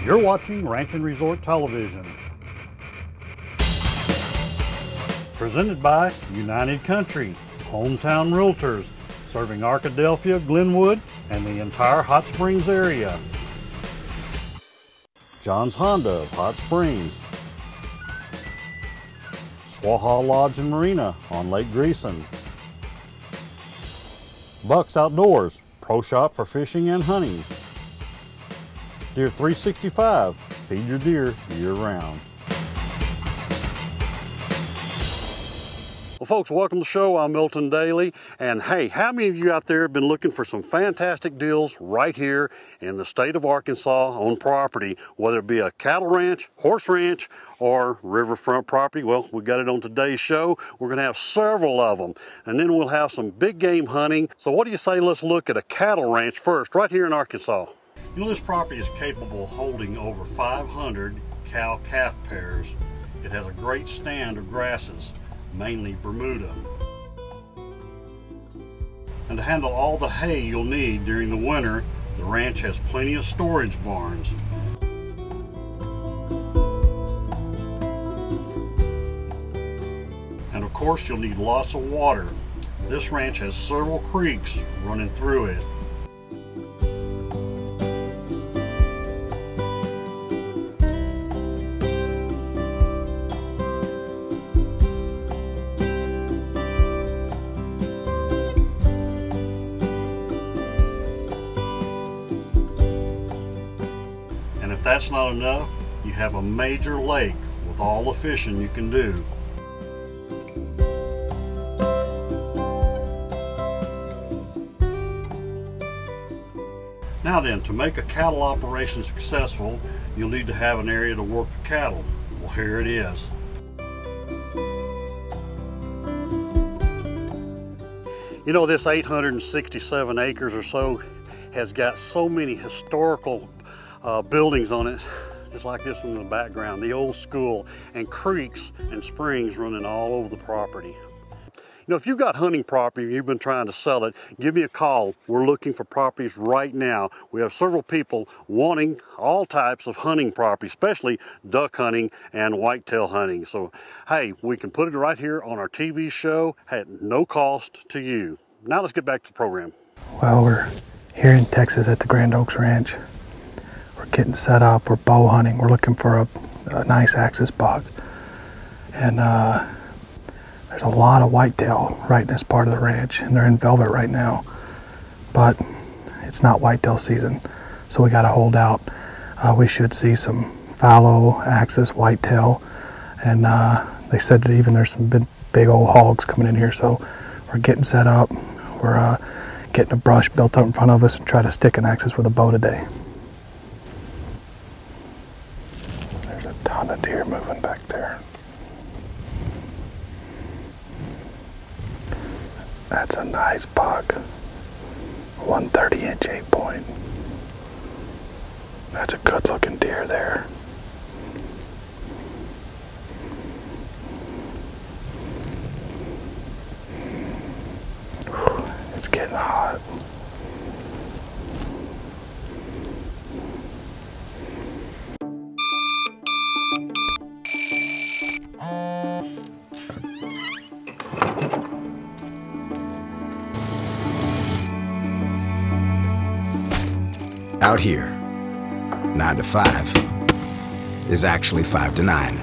You're watching Ranch and Resort Television. Presented by United Country, hometown realtors, serving Arkadelphia, Glenwood, and the entire Hot Springs area. John's Honda of Hot Springs. Swaha Lodge and Marina on Lake Greeson. Bucks Outdoors, pro shop for fishing and hunting. Deer 365, feed your deer year-round. Well, folks, welcome to the show. I'm Milton Daly, and hey, how many of you out there have been looking for some fantastic deals right here in the state of Arkansas on property, whether it be a cattle ranch, horse ranch, or riverfront property? Well, we got it on today's show. We're going to have several of them, and then we'll have some big game hunting. So what do you say, let's look at a cattle ranch first, right here in Arkansas. You know, this property is capable of holding over 500 cow-calf pairs. It has a great stand of grasses, mainly Bermuda. And to handle all the hay you'll need during the winter, the ranch has plenty of storage barns. And of course, you'll need lots of water. This ranch has several creeks running through it. And if that's not enough, you have a major lake with all the fishing you can do. Now then, to make a cattle operation successful, you'll need to have an area to work the cattle. Well, here it is. You know, this 867 acres or so has got so many historical buildings on it, just like this one in the background, the old school, and creeks and springs running all over the property. You know, if you've got hunting property and you've been trying to sell it, give me a call. We're looking for properties right now. We have several people wanting all types of hunting property, especially duck hunting and whitetail hunting. So, hey, we can put it right here on our TV show at no cost to you. Now let's get back to the program. Well, we're here in Texas at the Grand Oaks Ranch. We're getting set up, we're bow hunting. We're looking for a nice axis buck. And there's a lot of whitetail right in this part of the ranch, and they're in velvet right now. But it's not whitetail season, so we gotta hold out. We should see some fallow, axis, whitetail, and they said that even there's some big old hogs coming in here, so we're getting set up. We're getting a brush built up in front of us and try to stick an axis with a bow today. There's a ton of deer moving back there. That's a nice buck. 130-inch 8-point. That's a good looking deer there. It's getting hot. Out here, 9 to 5 is actually 5 to 9.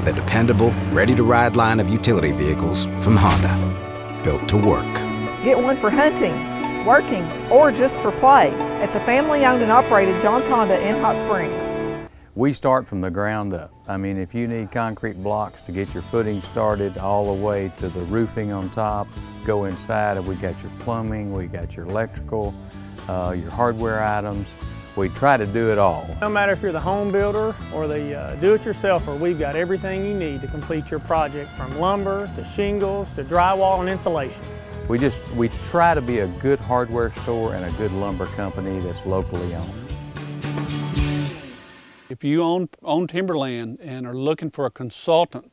The dependable, ready-to-ride line of utility vehicles from Honda, built to work. Get one for hunting, working, or just for play at the family-owned and operated John's Honda in Hot Springs. We start from the ground up. I mean, if you need concrete blocks to get your footing started all the way to the roofing on top, go inside and we got your plumbing, we got your electrical, your hardware items. We try to do it all. No matter if you're the home builder or the do-it-yourselfer, we've got everything you need to complete your project, from lumber to shingles to drywall and insulation. We try to be a good hardware store and a good lumber company that's locally owned. If you own timberland and are looking for a consultant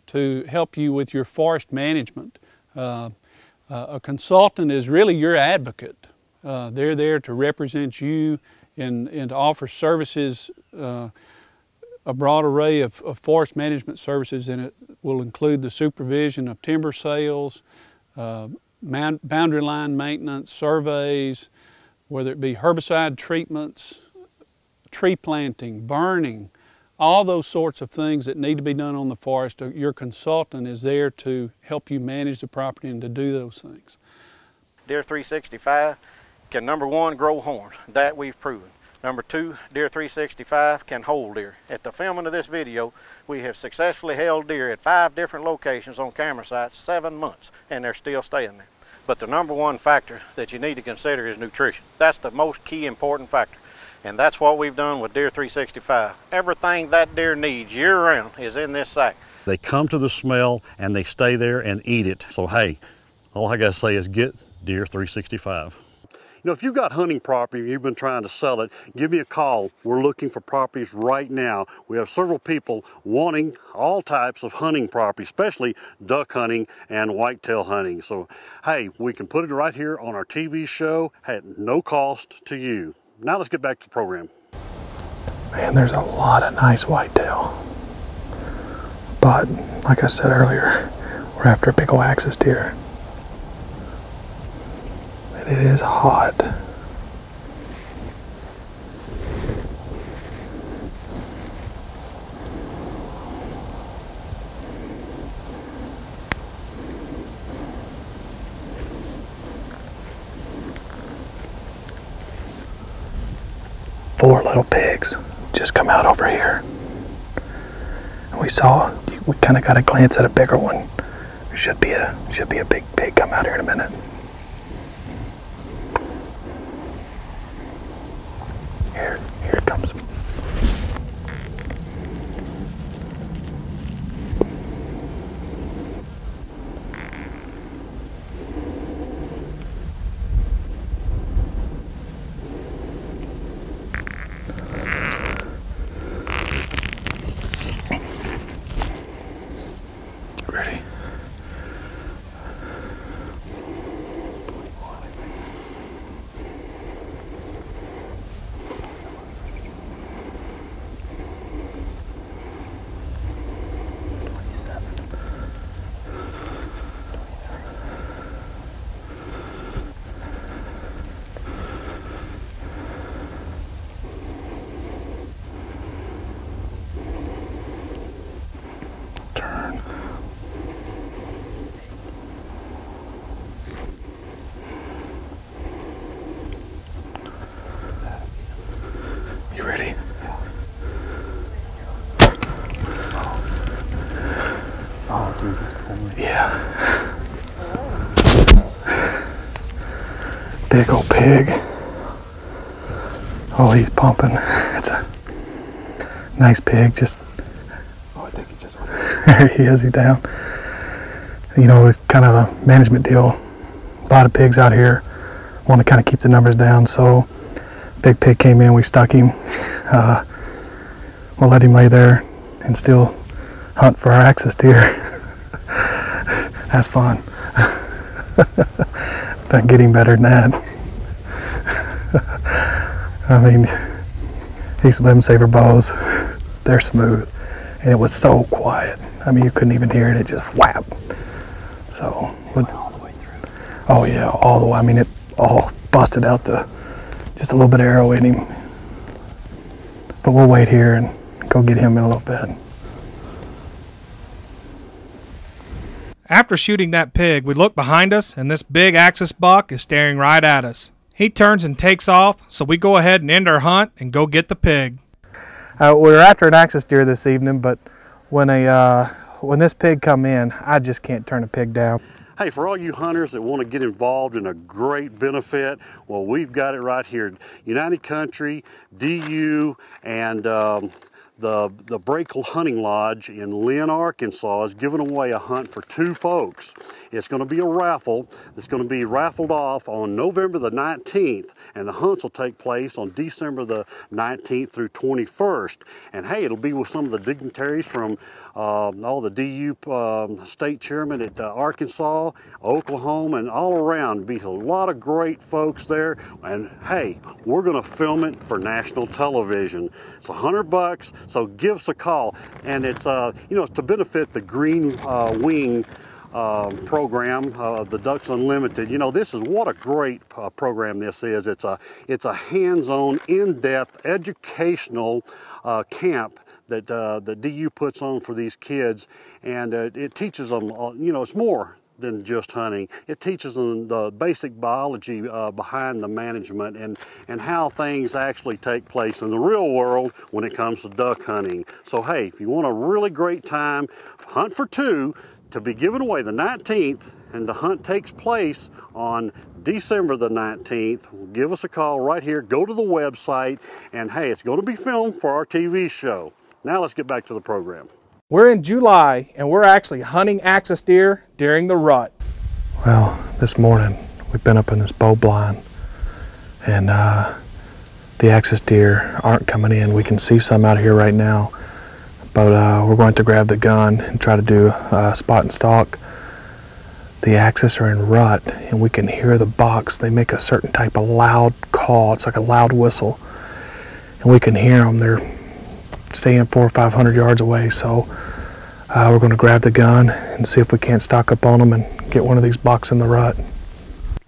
to help you with your forest management, a consultant is really your advocate. They're there to represent you and to offer services, a broad array of forest management services, and it will include the supervision of timber sales, boundary line maintenance, surveys, whether it be herbicide treatments, tree planting, burning, all those sorts of things that need to be done on the forest. Your consultant is there to help you manage the property and to do those things. Deere 365 can, number one, grow horn. That we've proven. Number two, Deere 365 can hold deer. At the filming of this video, we have successfully held deer at 5 different locations on camera sites 7 months, and they're still staying there. But the number one factor that you need to consider is nutrition. That's the most key important factor. And that's what we've done with Deere 365. Everything that deer needs year-round is in this sack. They come to the smell and they stay there and eat it. So hey, all I gotta say is get Deere 365. You know, if you've got hunting property and you've been trying to sell it, give me a call. We're looking for properties right now. We have several people wanting all types of hunting property, especially duck hunting and whitetail hunting. So, hey, we can put it right here on our TV show at no cost to you. Now let's get back to the program. Man, there's a lot of nice whitetail. But, like I said earlier, we're after a big old axis deer. It is hot. Four little pigs just come out over here. And we kind of got a glance at a bigger one. There should be a big pig come out here in a minute. Here it comes. Ready? You ready? Oh, dude, this pulling. Yeah. Big old pig. Oh, he's pumping. It's a nice pig. Just. Oh, I think he just. There he is. He's down. You know, it's kind of a management deal. A lot of pigs out here. Want to kind of keep the numbers down, so. Big pig came in, we stuck him. We'll let him lay there and still hunt for our axis deer. That's fun. Doesn't get any better than that. I mean, these Limb Saver bows, they're smooth. And it was so quiet. I mean, you couldn't even hear it, it just whap. So, all the way through. Oh yeah, all the way. I mean, it all busted out just a little bit of arrow in him. But we'll wait here and go get him in a little bit. After shooting that pig, we look behind us and this big axis buck is staring right at us. He turns and takes off, so we go ahead and end our hunt and go get the pig. We were after an axis deer this evening, but when this pig come in, I just can't turn a pig down. Hey, for all you hunters that want to get involved in a great benefit, well, we've got it right here. United Country, DU, and the Brakel Hunting Lodge in Lynn, Arkansas is giving away a hunt for 2 folks. It's going to be a raffle. It's going to be raffled off on November the 19th, and the hunts will take place on December the 19th through 21st. And hey, it'll be with some of the dignitaries from all the DU state chairman at Arkansas, Oklahoma, and all around. There'll be a lot of great folks there, and hey, we're going to film it for national television. It's $100, so give us a call. And it's you know, it's to benefit the Green Wing program, the Ducks Unlimited. You know, this is what a great program this is. It's a hands-on, in-depth educational camp that the DU puts on for these kids, and it teaches them, you know, it's more than just hunting. It teaches them the basic biology behind the management and how things actually take place in the real world when it comes to duck hunting. So hey, if you want a really great time, hunt for 2 to be given away the 19th, and the hunt takes place on December the 19th. Give us a call right here, go to the website, and hey, it's going to be filmed for our TV show. Now let's get back to the program. We're in July and we're actually hunting axis deer during the rut. Well, this morning we've been up in this bow blind, and the axis deer aren't coming in. We can see some out here right now, but we're going to grab the gun and try to do spot and stalk. The axis are in rut, and we can hear the bucks. They make a certain type of loud call. It's like a loud whistle, and we can hear them. They're staying 400 or 500 yards away, so we're going to grab the gun and see if we can't stock up on them and get one of these bucks in the rut.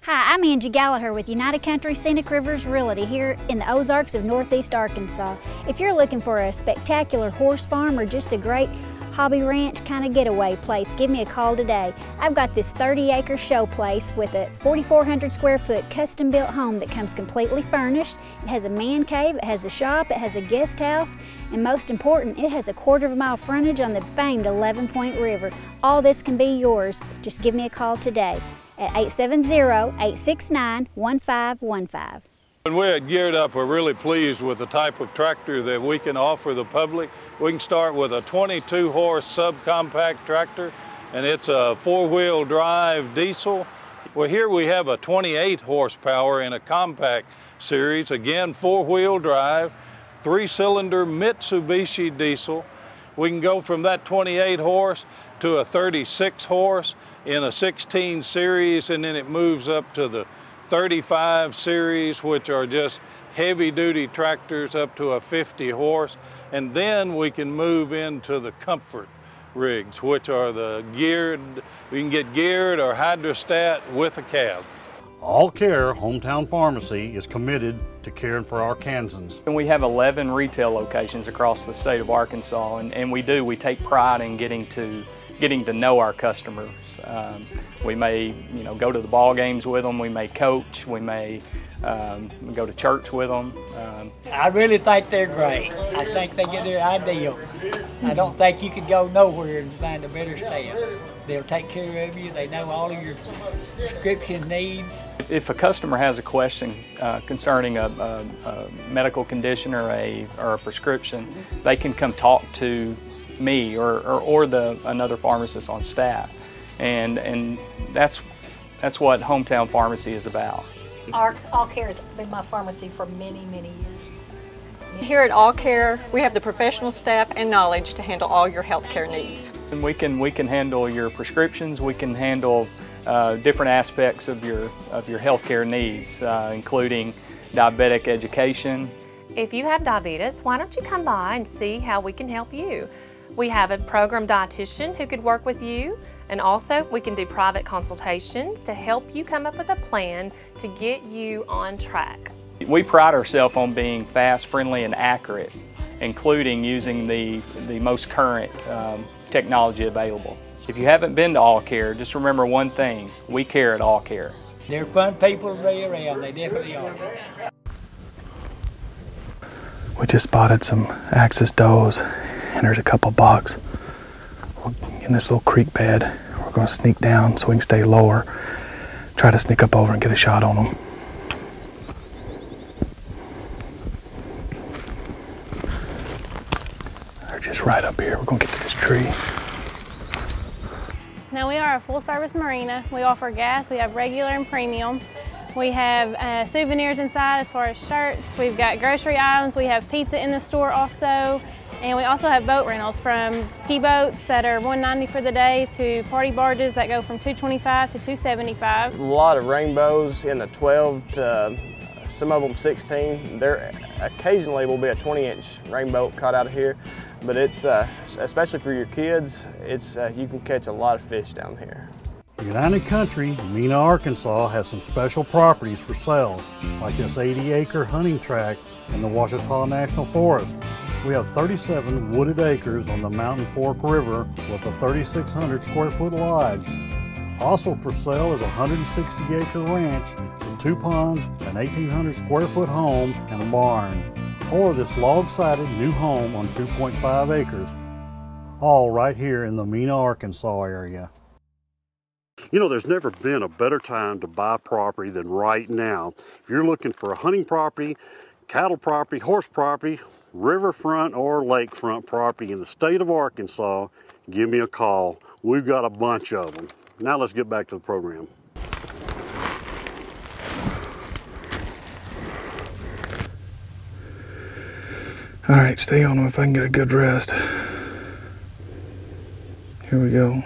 Hi, I'm Angie Gallagher with United Country Scenic Rivers Realty here in the Ozarks of Northeast Arkansas. If you're looking for a spectacular horse farm or just a great hobby ranch kind of getaway place, give me a call today. I've got this 30-acre show place with a 4,400 square foot custom built home that comes completely furnished. It has a man cave, it has a shop, it has a guest house, and most important, it has a 1/4 mile frontage on the famed 11 Point River. All this can be yours. Just give me a call today at 870-869-1515. When we're at Geared Up, we're really pleased with the type of tractor that we can offer the public. We can start with a 22-horse subcompact tractor, and it's a 4-wheel drive diesel. Well, here we have a 28 horsepower in a compact series, again 4-wheel drive, 3-cylinder Mitsubishi diesel. We can go from that 28 horse to a 36 horse in a 16 series, and then it moves up to the 35 series, which are just heavy-duty tractors up to a 50 horse. And then we can move into the comfort rigs, which are the geared, we can get geared or hydrostat with a cab. All Care Hometown Pharmacy is committed to caring for Arkansans. And we have 11 retail locations across the state of Arkansas, and we take pride in getting to know our customers. We may, you know, go to the ball games with them. We may coach. We may go to church with them. I really think they're great. I think they get their ideal. I don't think you could go nowhere and find a better staff. They'll take care of you. They know all of your prescription needs. If a customer has a question concerning a medical condition or a prescription, they can come talk to me or another pharmacist on staff, and that's what Hometown Pharmacy is about. All Care has been my pharmacy for many, many years. Here at All Care, we have the professional staff and knowledge to handle all your health care needs. And we can handle your prescriptions. We can handle different aspects of your health care needs, including diabetic education. If you have diabetes, why don't you come by and see how we can help you? We have a program dietitian who could work with you, and also we can do private consultations to help you come up with a plan to get you on track. We pride ourselves on being fast, friendly, and accurate, including using the most current technology available. If you haven't been to All Care, just remember one thing: we care at All Care. They're fun people to be around, they definitely are. We just spotted some axis does, and there's a couple bucks in this little creek bed. We're going to sneak down so we can stay lower, try to sneak up over and get a shot on them. It's right up here. We're gonna get to this tree. Now we are a full-service marina. We offer gas. We have regular and premium. We have souvenirs inside as far as shirts. We've got grocery items. We have pizza in the store also. And we also have boat rentals, from ski boats that are $190 for the day to party barges that go from $225 to $275. A lot of rainbows in the 12 to some of them 16. There occasionally will be a 20-inch rainbow caught out of here, but it's especially for your kids, it's you can catch a lot of fish down here. United Country, Mena, Arkansas has some special properties for sale, like this 80-acre hunting tract in the Ouachita National Forest. We have 37 wooded acres on the Mountain Fork River with a 3,600 square foot lodge. Also for sale is a 160-acre ranch with 2 ponds, an 1,800 square foot home, and a barn. Or this log-sided new home on 2.5 acres, all right here in the Mena, Arkansas area. You know, there's never been a better time to buy property than right now. If you're looking for a hunting property, cattle property, horse property, riverfront or lakefront property in the state of Arkansas, give me a call. We've got a bunch of them. Now let's get back to the program. All right, stay on them if I can get a good rest. Here we go.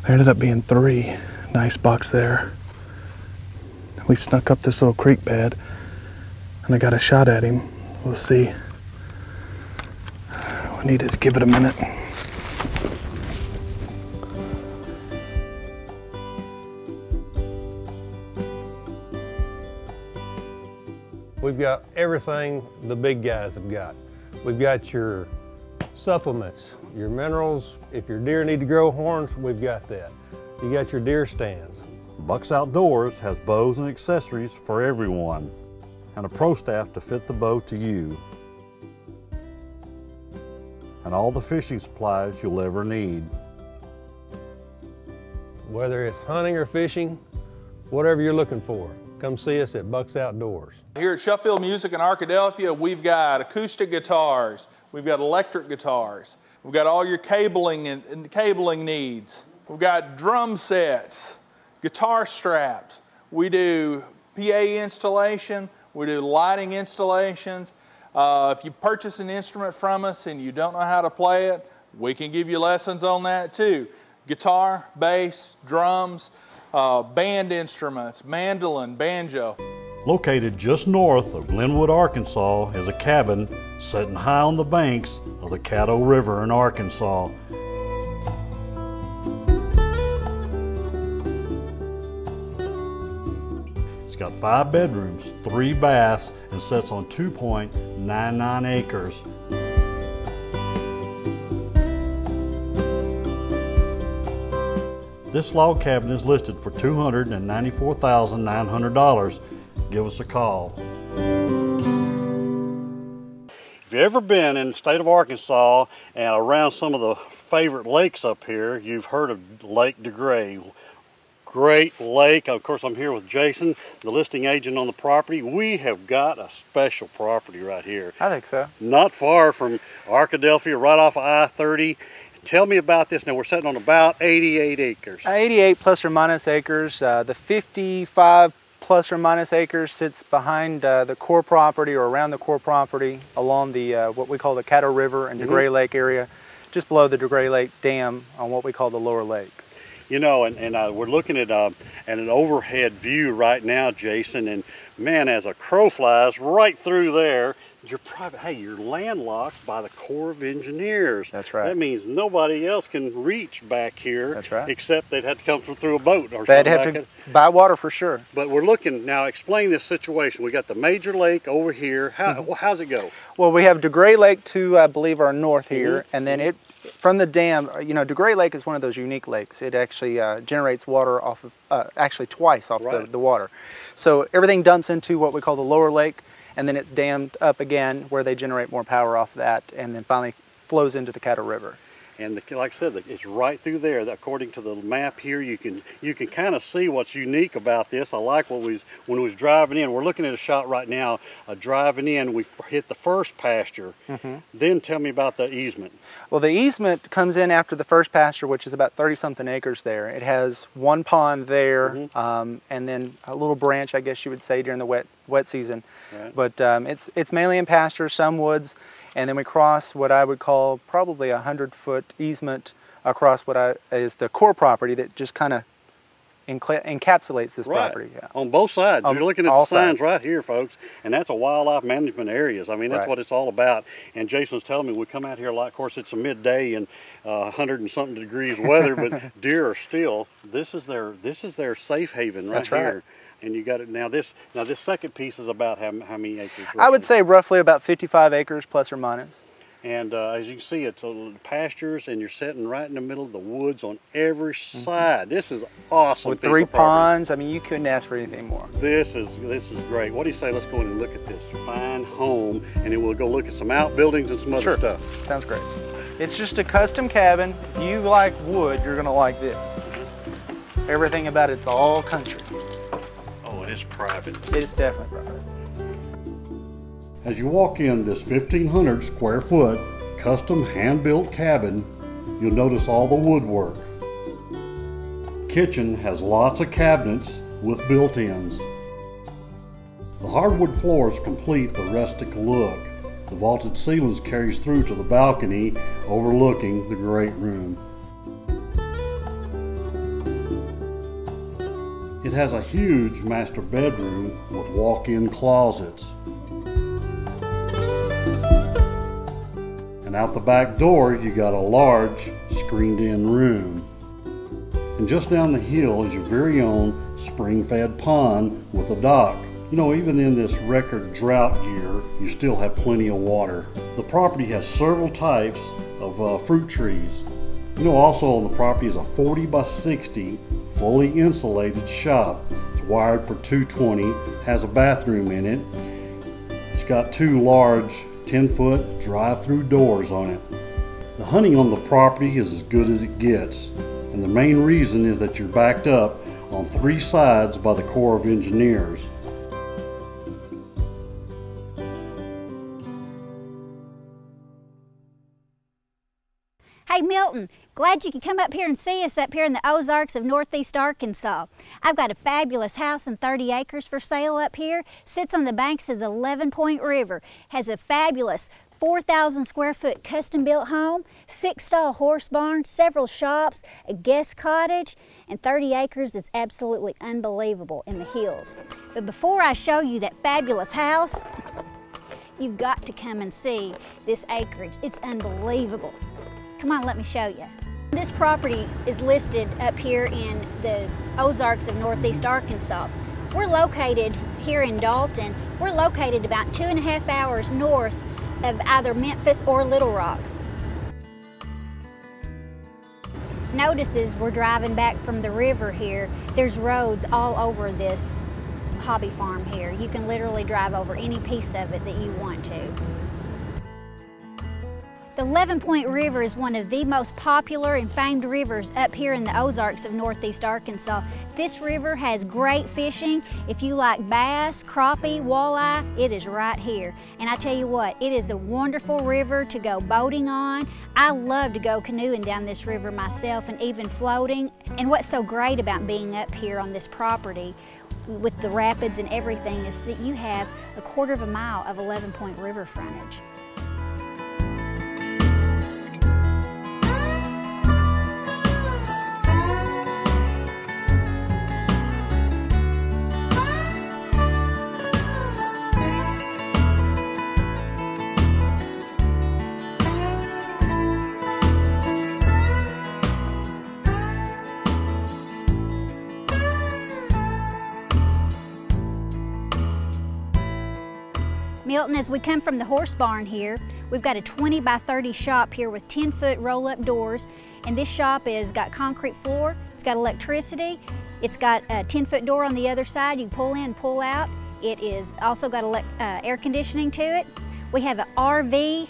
There ended up being 3 nice bucks there. We snuck up this little creek bed and I got a shot at him. We'll see. We needed to give it a minute. We've got everything the big guys have got. We've got your supplements, your minerals. If your deer need to grow horns, we've got that. You got your deer stands. Bucks Outdoors has bows and accessories for everyone, and a pro staff to fit the bow to you, and all the fishing supplies you'll ever need. Whether it's hunting or fishing, whatever you're looking for, come see us at Bucks Outdoors. Here at Sheffield Music in Arkadelphia, we've got acoustic guitars, we've got electric guitars, we've got all your cabling and cabling needs. We've got drum sets, guitar straps. We do PA installation, we do lighting installations. If you purchase an instrument from us and you don't know how to play it, we can give you lessons on that too. Guitar, bass, drums, band instruments, mandolin, banjo. Located just north of Glenwood, Arkansas is a cabin sitting high on the banks of the Caddo River in Arkansas. It's got 5 bedrooms, 3 baths, and sits on 2.99 acres. This log cabin is listed for $294,900. Give us a call. If you've ever been in the state of Arkansas and around some of the favorite lakes up here, you've heard of Lake DeGray. Great lake. Of course, I'm here with Jason, the listing agent on the property. We have got a special property right here. I think so. Not far from Arkadelphia, right off of I-30. Tell me about this. Now, we're sitting on about 88 acres. 88 plus or minus acres. The 55 plus or minus acres sits behind the core property or around the core property along the what we call the Caddo River and DeGray Lake area, just below the DeGray Lake Dam on what we call the lower lake. You know, and we're looking at an overhead view right now, Jason, and man, as a crow flies right through there, you're you're landlocked by the Corps of Engineers. That's right. That means nobody else can reach back here. That's right. Except they'd have to come through a boat or they'd something. have to buy water for sure. But we're looking now. Explain this situation. We got the major lake over here. How's it go? Well, we have DeGray Lake to I believe our north here, and then it from the dam. You know, DeGray Lake is one of those unique lakes. It actually generates water off of actually twice off the water. So everything dumps into what we call the lower lake, and then it's dammed up again where they generate more power off that, and then finally flows into the Caddo River. And like I said, it's right through there. According to the map here, you can kind of see what's unique about this. I like when we was driving in. We're looking at a shot right now. Driving in, we hit the first pasture. Then tell me about the easement. Well, the easement comes in after the first pasture, which is about 30-something acres there. It has one pond there, and then a little branch, I guess you would say, during the wet season. Right. But it's mainly in pasture, some woods, and then we cross what I would call probably a 100-foot easement across what is the core property that just kind of encapsulates this property. Yeah. On both sides. You're looking at the signs right here, folks, and that's a wildlife management areas. I mean, that's what it's all about. And Jason's telling me we come out here a lot. Of course, it's a midday and 100 and something degrees weather, but deer are still. This is their safe haven right here. And you got it now. This second piece is about how many acres? I would say roughly about 55 acres plus or minus. And as you can see, it's pastures, and you're sitting right in the middle of the woods on every side. This is awesome. With 3 ponds, I mean, you couldn't ask for anything more. This is great. What do you say? Let's go in and look at this fine home, and then we'll go look at some outbuildings and some other stuff. Sounds great. It's just a custom cabin. If you like wood, you're gonna like this. Everything about it's all country. Oh, it is private. It's definitely private. As you walk in this 1,500 square foot custom hand-built cabin, you'll notice all the woodwork. Kitchen has lots of cabinets with built-ins. The hardwood floors complete the rustic look. The vaulted ceilings carries through to the balcony overlooking the great room. It has a huge master bedroom with walk-in closets. And out the back door, you got a large screened-in room. And just down the hill is your very own spring-fed pond with a dock. You know, even in this record drought year, you still have plenty of water. The property has several types of fruit trees. You know, also on the property is a 40 by 60 fully insulated shop. It's wired for 220, has a bathroom in it. It's got 2 large 10-foot drive-through doors on it. The hunting on the property is as good as it gets, and the main reason is that you're backed up on 3 sides by the Corps of Engineers. Hey Milton, glad you could come up here and see us up here in the Ozarks of Northeast Arkansas. I've got a fabulous house and 30 acres for sale up here. Sits on the banks of the 11 Point River. Has a fabulous 4,000 square foot custom built home, 6-stall horse barn, several shops, a guest cottage, and 30 acres that's absolutely unbelievable in the hills. But before I show you that fabulous house, you've got to come and see this acreage. It's unbelievable. Come on, let me show you. This property is listed up here in the Ozarks of Northeast Arkansas. We're located here in Dalton. We're located about 2.5 hours north of either Memphis or Little Rock. Notice as we're driving back from the river here, there's roads all over this hobby farm here. You can literally drive over any piece of it that you want to. The 11 Point River is one of the most popular and famed rivers up here in the Ozarks of Northeast Arkansas. This river has great fishing. If you like bass, crappie, walleye, it is right here. And I tell you what, it is a wonderful river to go boating on. I love to go canoeing down this river myself and even floating. And what's so great about being up here on this property with the rapids and everything is that you have a 1/4 mile of 11 Point River frontage. Milton, as we come from the horse barn here, we've got a 20 by 30 shop here with 10-foot roll-up doors, and this shop has got concrete floor, it's got electricity, it's got a 10-foot door on the other side you can pull in, pull out. It is also got air conditioning to it. We have an RV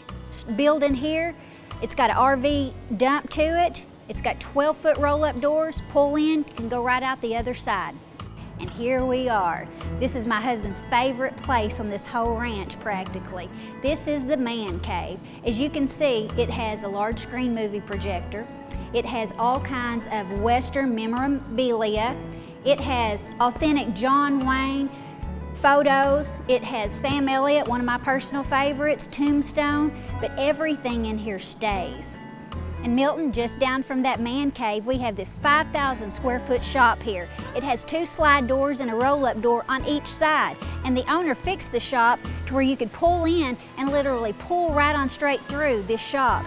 building here. It's got an RV dump to it. It's got 12-foot roll-up doors, pull in, can go right out the other side. And here we are. This is my husband's favorite place on this whole ranch practically. This is the man cave. As you can see, it has a large screen movie projector. It has all kinds of Western memorabilia. It has authentic John Wayne photos. It has Sam Elliott, one of my personal favorites, Tombstone, but everything in here stays. And Milton, just down from that man cave, we have this 5,000 square foot shop here. It has 2 slide doors and a roll-up door on each side. And the owner fixed the shop to where you could pull in and literally pull right on straight through this shop.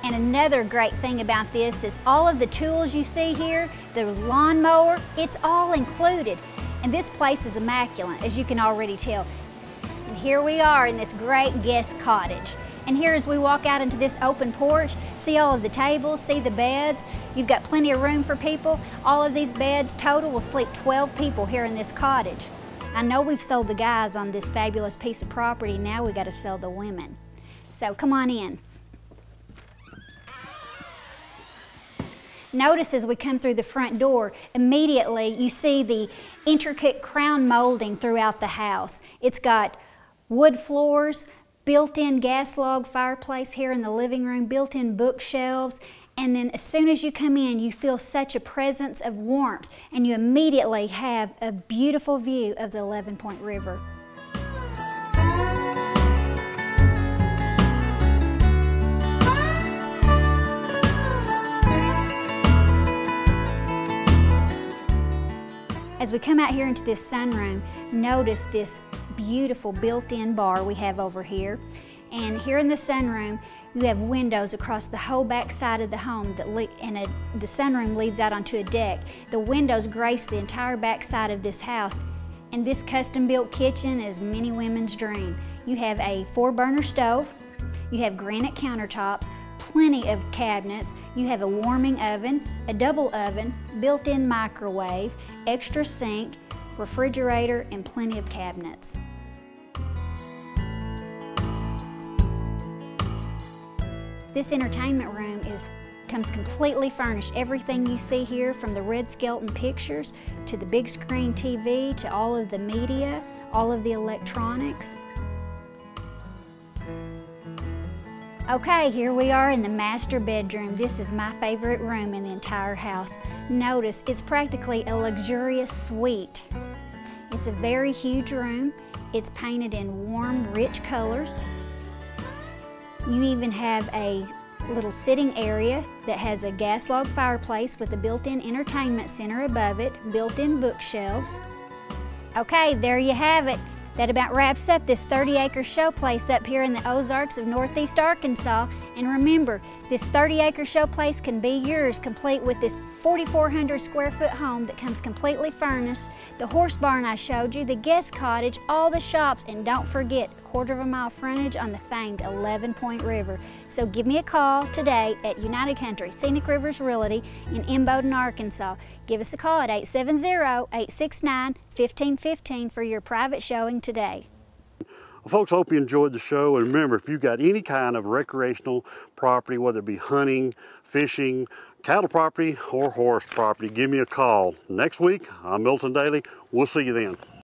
And another great thing about this is all of the tools you see here, the lawnmower, it's all included. And this place is immaculate, as you can already tell. And here we are in this great guest cottage. And here as we walk out into this open porch, see all of the tables, see the beds. You've got plenty of room for people. All of these beds total will sleep 12 people here in this cottage. I know we've sold the guys on this fabulous piece of property. Now we got to sell the women. So come on in. Notice as we come through the front door, immediately you see the intricate crown molding throughout the house. It's got wood floors, built-in gas log fireplace here in the living room, built-in bookshelves, and then as soon as you come in, you feel such a presence of warmth, and you immediately have a beautiful view of the 11-Point River. As we come out here into this sunroom, notice this beautiful built-in bar we have over here. And here in the sunroom, you have windows across the whole back side of the home, the sunroom leads out onto a deck. The windows grace the entire back side of this house. And this custom-built kitchen is many women's dream. You have a 4-burner stove, you have granite countertops, plenty of cabinets, you have a warming oven, a double oven, built-in microwave, extra sink, refrigerator, and plenty of cabinets. This entertainment room comes completely furnished. Everything you see here, from the Red Skelton pictures to the big screen TV to all of the media, all of the electronics. Okay, here we are in the master bedroom. This is my favorite room in the entire house. Notice, it's practically a luxurious suite. It's a very huge room. It's painted in warm, rich colors. You even have a little sitting area that has a gas log fireplace with a built-in entertainment center above it, built-in bookshelves. Okay, there you have it. That about wraps up this 30-acre showplace up here in the Ozarks of Northeast Arkansas. And remember, this 30-acre showplace can be yours, complete with this 4,400 square foot home that comes completely furnished, the horse barn I showed you, the guest cottage, all the shops, and don't forget, 1/4 mile frontage on the famed 11-Point River. So give me a call today at United Country Scenic Rivers Realty in Imboden, Arkansas. Give us a call at 870-869-1515 for your private showing today. Well, folks, I hope you enjoyed the show. And remember, if you've got any kind of recreational property, whether it be hunting, fishing, cattle property, or horse property, give me a call. Next week, I'm Milton Daly. We'll see you then.